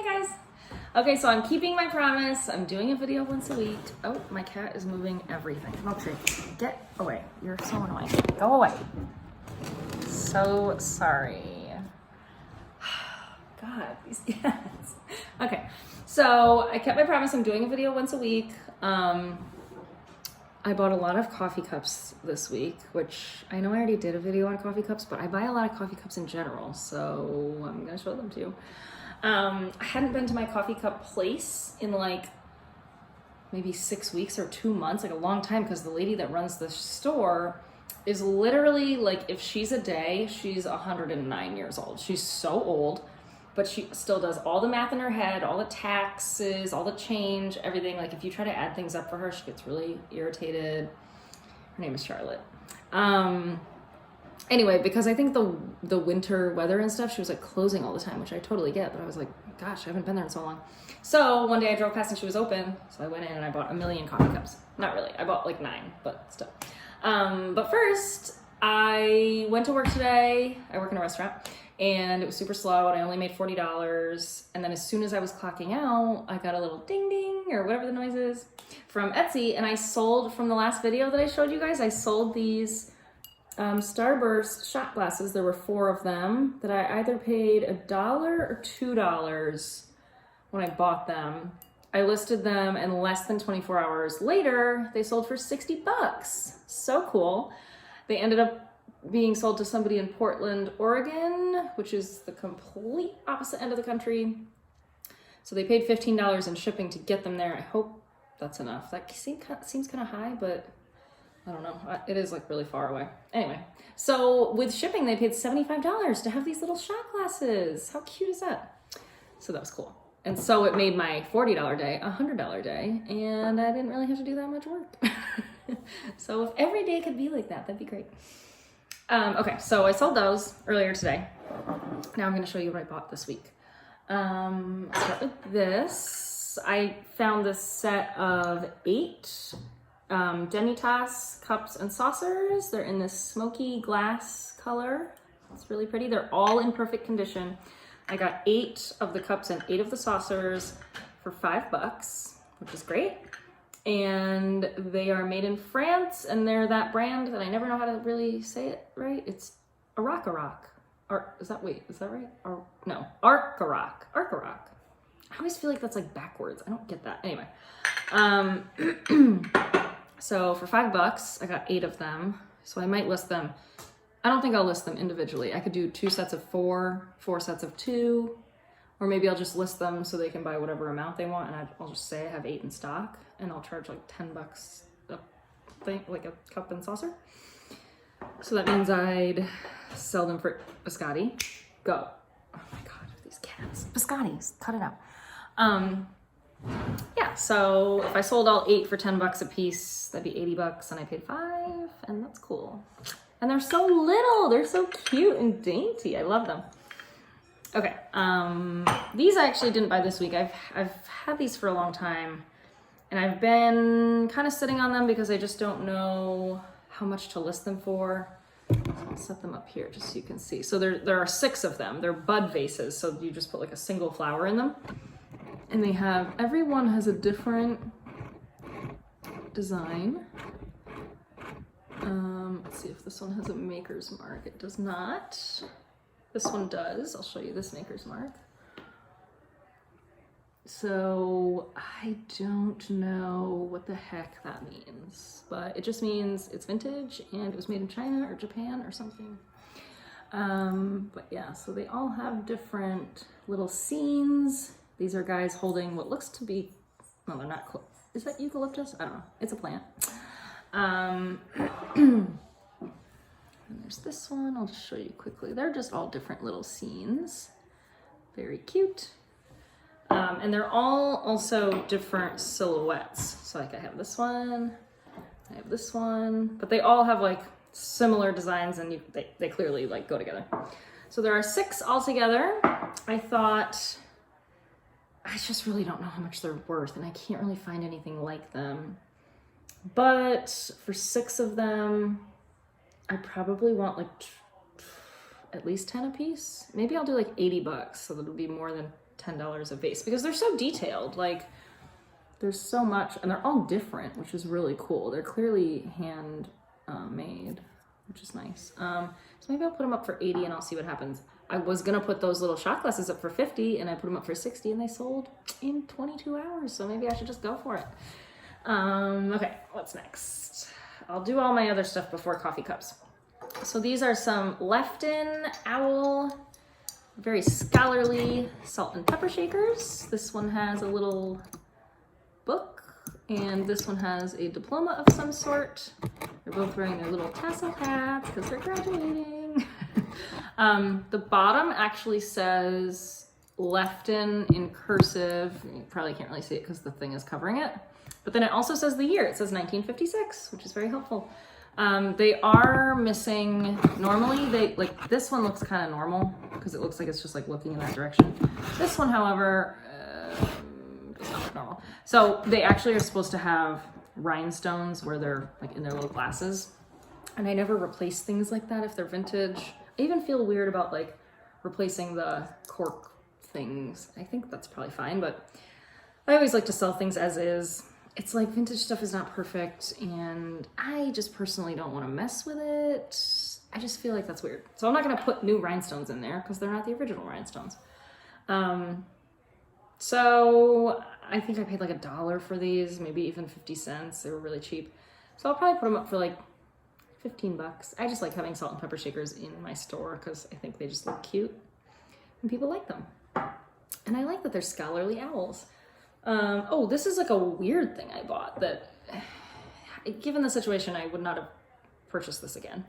Hi guys. Okay, so I'm keeping my promise. I'm doing a video once a week. Oh, my cat is moving everything. Milkshake, get away. You're so annoying. Go away. So sorry. God, these cats. Okay, so I kept my promise. I'm doing a video once a week. I bought a lot of coffee cups this week, which I know I already did a video on coffee cups, but I buy a lot of coffee cups in general, so I'm gonna show them to you. I hadn't been to my coffee cup place in like maybe 6 weeks or 2 months, like a long time, because the lady that runs the store is literally like, if she's a day, she's 109 years old. She's so old, but she still does all the math in her head, all the taxes, all the change, everything. Like if you try to add things up for her, she gets really irritated. Her name is Charlotte. Anyway, because I think the winter weather and stuff, she was like closing all the time, which I totally get, but I was like, gosh, I haven't been there in so long. So one day I drove past and she was open, so I went in and I bought 1 million coffee cups. Not really, I bought like 9, but still. But first, I went to work today. I work in a restaurant, and it was super slow, and I only made $40. And then as soon as I was clocking out, I got a little ding ding, or whatever the noise is, from Etsy, and I sold, from the last video that I showed you guys, I sold these Starburst shot glasses. There were 4 of them that I either paid $1 or $2 when I bought them. I listed them, and less than 24 hours later, they sold for $60. So cool. They ended up being sold to somebody in Portland, Oregon, which is the complete opposite end of the country. So they paid $15 in shipping to get them there. I hope that's enough. That seems kind of high, but I don't know. It is like really far away. Anyway, so with shipping, they paid $75 to have these little shot glasses. How cute is that? So that was cool. And so it made my $40 day a $100 day, and I didn't really have to do that much work. So if every day could be like that, that'd be great. Okay, so I sold those earlier today. Now I'm going to show you what I bought this week. I'll start with this. I found this set of 8 Demitas cups and saucers. They're in this smoky glass color. It's really pretty. They're all in perfect condition. I got 8 of the cups and 8 of the saucers for $5, which is great. And they are made in France, and they're that brand that I never know how to really say it right. It's Arcaroc. Is that right? No, Arcaroc. Arcaroc. I always feel like that's like backwards. I don't get that. Anyway. So for $5, I got 8 of them. So I might list them. I don't think I'll list them individually. I could do 2 sets of 4, 4 sets of 2, or maybe I'll just list them so they can buy whatever amount they want, and I'll just say I have 8 in stock, and I'll charge like $10 like a cup and saucer. So that means I'd sell them for biscotti. Go. Oh my God, these cats. Biscottis, cut it out. Yeah, so if I sold all 8 for $10 a piece, that'd be $80, and I paid $5, and that's cool. And they're so little, they're so cute and dainty. I love them. Okay, these I actually didn't buy this week. I've had these for a long time, and I've been kind of sitting on them because I just don't know how much to list them for. So I'll set them up here just so you can see. So there are 6 of them. They're bud vases, so you just put like a single flower in them. And they have, every one has a different design. Let's see if this one has a maker's mark. It does not. This one does. I'll show you this maker's mark. So I don't know what the heck that means, but it just means it's vintage and it was made in China or Japan or something. But yeah, so they all have different little scenes. These are guys holding what looks to be, no, they're not, is that eucalyptus? I don't know. It's a plant. And there's this one. I'll just show you quickly. They're just all different little scenes. Very cute. And they're all also different silhouettes. So like I have this one, I have this one, but they all have like similar designs, and they clearly like go together. So there are 6 altogether. I thought, I just really don't know how much they're worth, and I can't really find anything like them. But for 6 of them, I probably want like at least 10 a piece. Maybe I'll do like 80 bucks, so that'll be more than $10 a vase, because they're so detailed. Like, there's so much, and they're all different, which is really cool. They're clearly hand made, which is nice. So maybe I'll put them up for 80 and I'll see what happens. I was gonna put those little shot glasses up for 50 and I put them up for 60 and they sold in 22 hours. So maybe I should just go for it. Okay, what's next? I'll do all my other stuff before coffee cups. So these are some Lefton Owl, very scholarly salt and pepper shakers. This one has a little book and this one has a diploma of some sort. They're both wearing their little tassel hats because they're graduating. The bottom actually says Lefton in cursive. You probably can't really see it because the thing is covering it. But then it also says the year. It says 1956, which is very helpful. They are missing, normally like this one looks kind of normal because it looks like it's just like looking in that direction. This one, however, does not look normal. So they actually are supposed to have rhinestones where they're like in their little glasses. And I never replace things like that if they're vintage. I even feel weird about like replacing the cork things. I think that's probably fine, but I always like to sell things as is. It's like vintage stuff is not perfect and I just personally don't want to mess with it. I just feel like that's weird. So I'm not going to put new rhinestones in there because they're not the original rhinestones. So I think I paid like $1 for these, maybe even 50 cents. They were really cheap. So I'll probably put them up for like 15 bucks. I just like having salt and pepper shakers in my store because I think they just look cute and people like them. And I like that they're scholarly owls. Oh, this is like a weird thing I bought that, given the situation, I would not have purchased this again.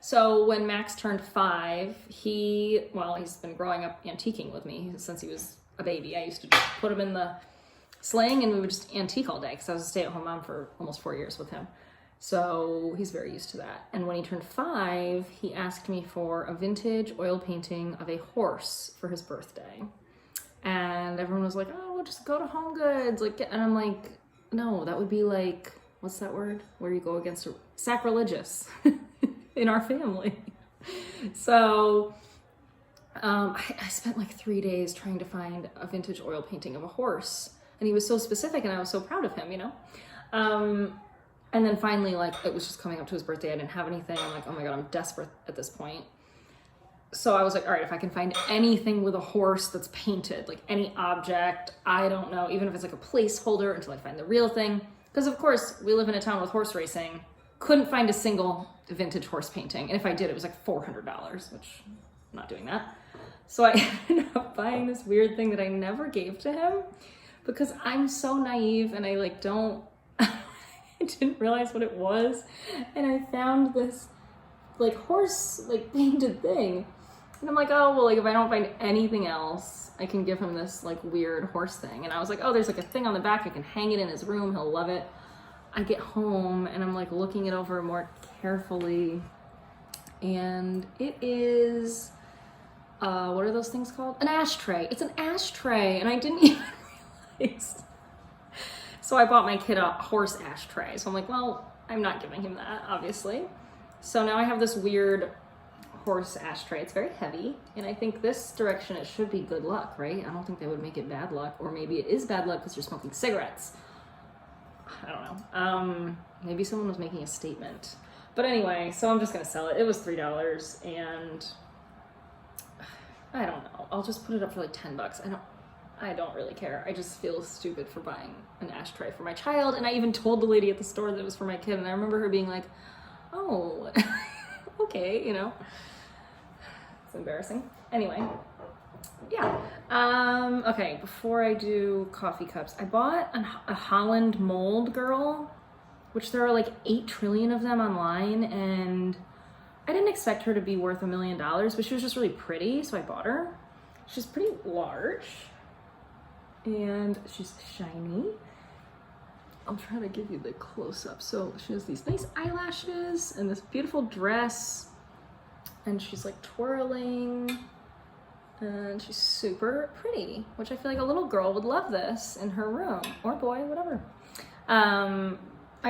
So when Max turned 5, he's been growing up antiquing with me since he was a baby. I used to just put him in the sling and we would just antique all day because I was a stay-at-home mom for almost 4 years with him. So he's very used to that. And when he turned 5, he asked me for a vintage oil painting of a horse for his birthday. And everyone was like, oh, we'll just go to Home Goods. And I'm like, no, that would be like, what's that word? Where you go against sacrilegious in our family. So I spent like 3 days trying to find a vintage oil painting of a horse. And he was so specific and I was so proud of him, you know? And then finally, like, it was just coming up to his birthday. I didn't have anything. I'm like, oh my God, I'm desperate at this point. So I was like, all right, if I can find anything with a horse that's painted, like any object, I don't know, even if it's like a placeholder until I find the real thing. Because of course, we live in a town with horse racing. Couldn't find a single vintage horse painting. And if I did, it was like $400, which I'm not doing that. So I ended up buying this weird thing that I never gave to him because I'm so naive and I like don't, I didn't realize what it was. And I found this like horse like painted thing. And I'm like, oh, well, like if I don't find anything else, I can give him this like weird horse thing. And I was like, oh, there's like a thing on the back. I can hang it in his room. He'll love it. I get home and I'm like looking it over more carefully. And it is, what are those things called? An ashtray. It's an ashtray. And I didn't even realize. So I bought my kid a horse ashtray. So I'm like, well, I'm not giving him that, obviously. So now I have this weird horse ashtray. It's very heavy. And I think this direction, it should be good luck, right? I don't think they would make it bad luck. Or maybe it is bad luck because you're smoking cigarettes. I don't know. Maybe someone was making a statement. But anyway, so I'm just going to sell it. It was $3 and I don't know. I'll just put it up for like 10 bucks. I don't really care. I just feel stupid for buying an ashtray for my child. And I even told the lady at the store that it was for my kid. And I remember her being like, oh, okay, you know, it's embarrassing. Anyway, yeah. Okay, before I do coffee cups, I bought a Holland mold girl, which there are like 8 trillion of them online. And I didn't expect her to be worth $1 million, but she was just really pretty. So I bought her. She's pretty large and she's shiny. I'll try to give you the close-up. So she has these nice eyelashes and this beautiful dress and she's like twirling and she's super pretty, which I feel like a little girl would love this in her room, or boy, whatever. I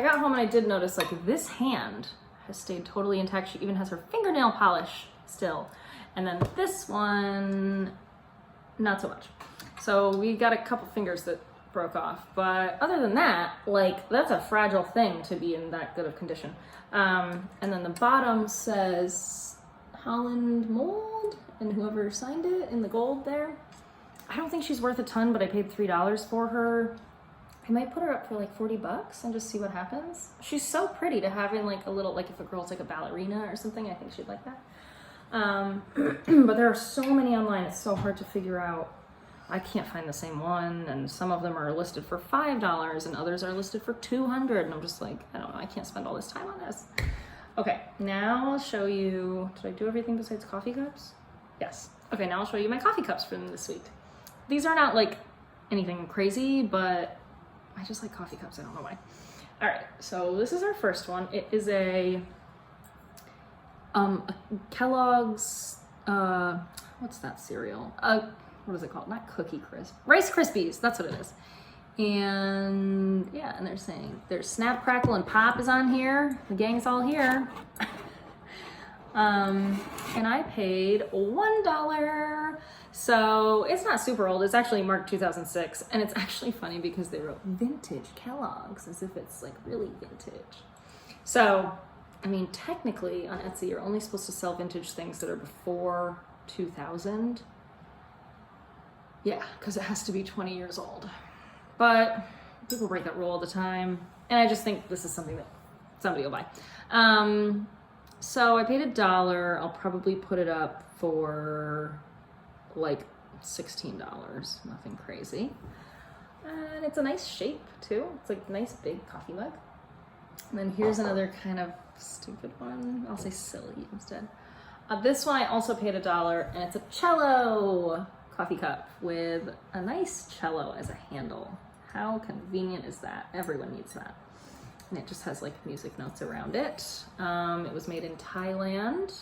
got home and I did notice like this hand has stayed totally intact. She even has her fingernail polish still. And then this one, not so much. So we got a couple fingers that broke off, but other than that, like, that's a fragile thing to be in that good of condition. And then the bottom says Holland mold, and whoever signed it in the gold there. I don't think she's worth a ton, but I paid $3 for her. I might put her up for like $40 and just see what happens. She's so pretty to have in like a little, like if a girl's like a ballerina or something, I think she'd like that. But there are so many online, it's so hard to figure out. I can't find the same one, and some of them are listed for $5 and others are listed for $200, and I'm just like, I don't know, I can't spend all this time on this. Okay, now I'll show you, did I do everything besides coffee cups? Yes. Okay, now I'll show you my coffee cups from this week. These are not like anything crazy, but I just like coffee cups, I don't know why. All right, so this is our first one. It is a Kellogg's, what's that cereal? What is it called? Not Cookie Crisp. Rice Krispies, that's what it is. And yeah, and they're saying there's Snap, Crackle, and Pop is on here. The gang's all here. And I paid $1. So it's not super old. It's actually marked 2006. And it's actually funny because they wrote vintage Kellogg's as if it's like really vintage. So, I mean, technically on Etsy, you're only supposed to sell vintage things that are before 2000. Yeah, because it has to be 20 years old. But people break that rule all the time. And I just think this is something that somebody will buy. So I paid $1. I'll probably put it up for like $16. Nothing crazy. And it's a nice shape too. It's like a nice big coffee mug. And then here's another kind of stupid one. I'll say silly instead. This one I also paid $1, and it's a cello coffee cup with a nice cello as a handle. How convenient is that? Everyone needs that. And it just has like music notes around it. It was made in Thailand,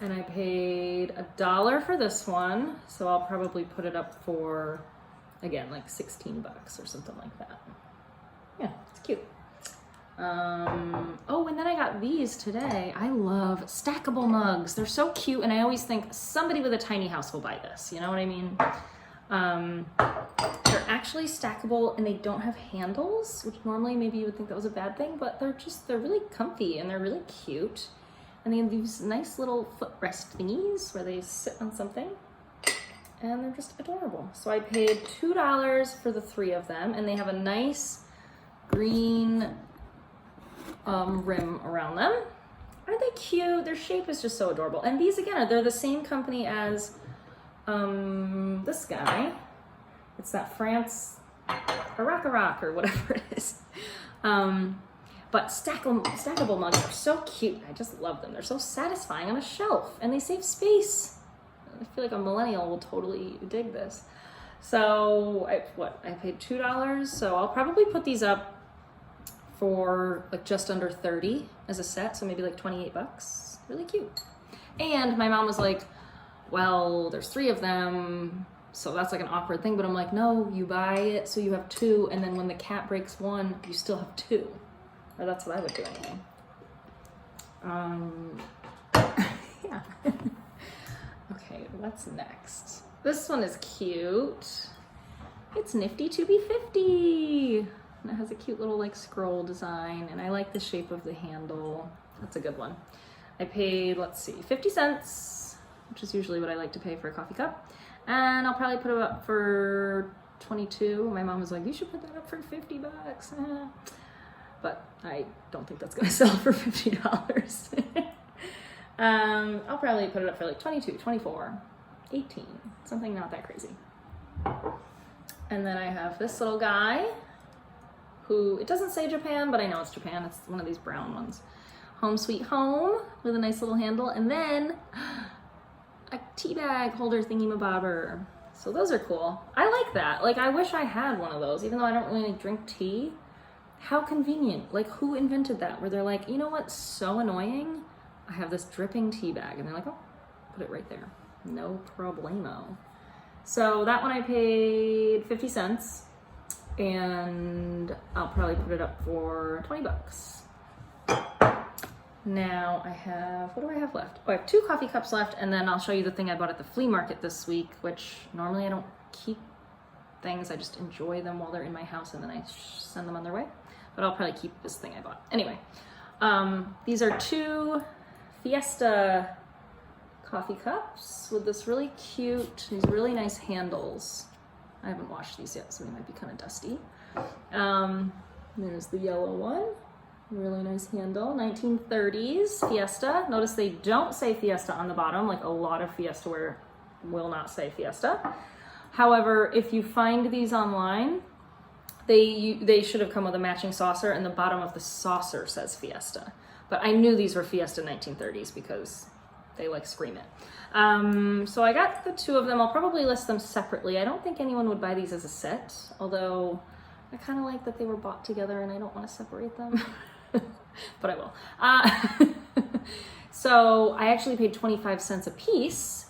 and I paid $1 for this one. So I'll probably put it up for, again, like $16 or something like that. Yeah, it's cute. Oh, and then I got these today. I love stackable mugs. They're so cute, and I always think somebody with a tiny house will buy this. You know what I mean? They're actually stackable, and they don't have handles, which normally maybe you would think that was a bad thing, but they're really comfy, and they're really cute. And they have these nice little footrest thingies where they sit on something, and they're just adorable. So I paid $2 for the 3 of them, and they have a nice green rim around them. Aren't they cute? Their shape is just so adorable. And these, again, they're the same company as this guy. It's that France Rock or whatever it is. But stackable mugs are so cute. I just love them. They're so satisfying on a shelf, and they save space. I feel like a millennial will totally dig this. So I paid $2, so I'll probably put these up for like just under 30 as a set, so maybe like $28. Really cute. And my mom was like, well, there's 3 of them, so that's like an awkward thing. But I'm like, no, you buy it so you have 2, and then when the cat breaks 1, you still have 2. Or that's what I would do anyway. Yeah. Okay, what's next? This one is cute. It's Nifty to be 50. And it has a cute little like scroll design, and I like the shape of the handle. That's a good one. I paid, let's see, 50 cents, which is usually what I like to pay for a coffee cup. And I'll probably put it up for 22. My mom was like, you should put that up for $50. But I don't think that's gonna sell for $50. I'll probably put it up for like 22, 24, 18, something not that crazy. And then I have this little guy who, it doesn't say Japan, but I know it's Japan. It's one of these brown ones. Home Sweet Home with a nice little handle. And then a tea bag holder thingy-mabobber. So those are cool. I like that. Like, I wish I had one of those, even though I don't really drink tea. How convenient. Like, who invented that? Where they're like, you know what's so annoying? I have this dripping tea bag. And they're like, oh, put it right there. No problemo. So that one I paid 50 cents. And I'll probably put it up for $20. Now I have, what do I have left? Oh, I have 2 coffee cups left, and then I'll show you the thing I bought at the flea market this week, which normally I don't keep things. I just enjoy them while they're in my house, and then I send them on their way. But I'll probably keep this thing I bought. Anyway, these are 2 Fiesta coffee cups with this really cute, these really nice handles. I haven't washed these yet, so they might be kind of dusty. There's the yellow one. Really nice handle, 1930s Fiesta. Notice they don't say Fiesta on the bottom, like a lot of Fiesta ware will not say Fiesta. However, if you find these online, they should have come with a matching saucer, and the bottom of the saucer says Fiesta. But I knew these were Fiesta 1930s because they like scream it. So I got the 2 of them. I'll probably list them separately. I don't think anyone would buy these as a set, although I kind of like that they were bought together and I don't want to separate them. But I will. So I actually paid 25 cents a piece,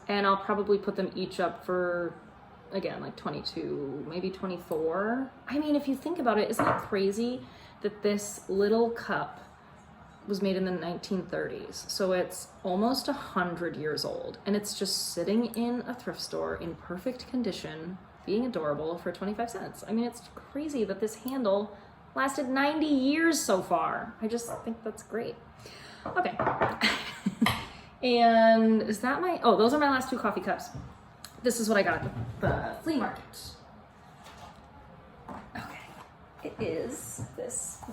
and I'll probably put them each up for, again, like 22, maybe 24. I mean, if you think about it, isn't it crazy that this little cup was made in the 1930s? So it's almost 100 years old, and it's just sitting in a thrift store in perfect condition, being adorable for 25 cents. I mean, it's crazy that this handle lasted 90 years so far. I just think that's great. Okay. And is that my, oh, those are my last 2 coffee cups. This is what I got at the flea market. Okay. It is this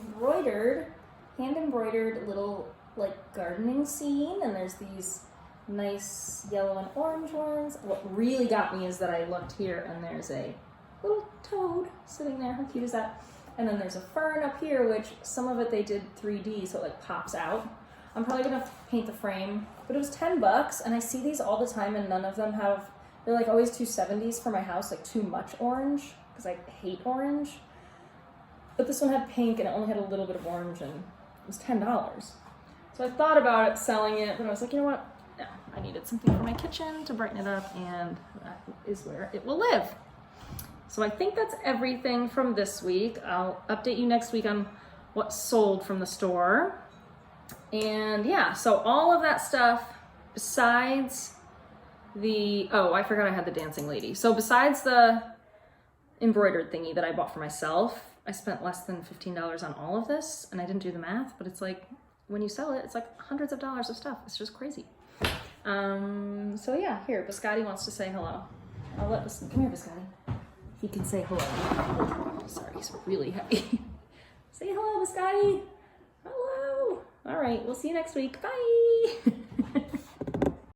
hand embroidered little like gardening scene, and there's these nice yellow and orange ones. What really got me is that I looked here and there's a little toad sitting there. How cute is that? And then there's a fern up here, which some of it they did 3D, so it like pops out. I'm probably gonna paint the frame, but it was $10, and I see these all the time, and none of them have, they're like always 270s for my house, like too much orange, because I hate orange. But this one had pink, and it only had a little bit of orange, and it was $10. So I thought about it, selling it, but I was like, you know what? No, I needed something for my kitchen to brighten it up, and that is where it will live. So I think that's everything from this week. I'll update you next week on what sold from the store. And yeah, so all of that stuff besides the, oh, I forgot I had the dancing lady. So besides the embroidered thingy that I bought for myself, I spent less than $15 on all of this, and I didn't do the math, but it's like, when you sell it, it's like hundreds of dollars of stuff. It's just crazy. So yeah, here, Biscotti wants to say hello. I'll let this, come here, Biscotti. He can say hello. Sorry, he's really heavy. Say hello, Biscotti. Hello. All right, we'll see you next week. Bye.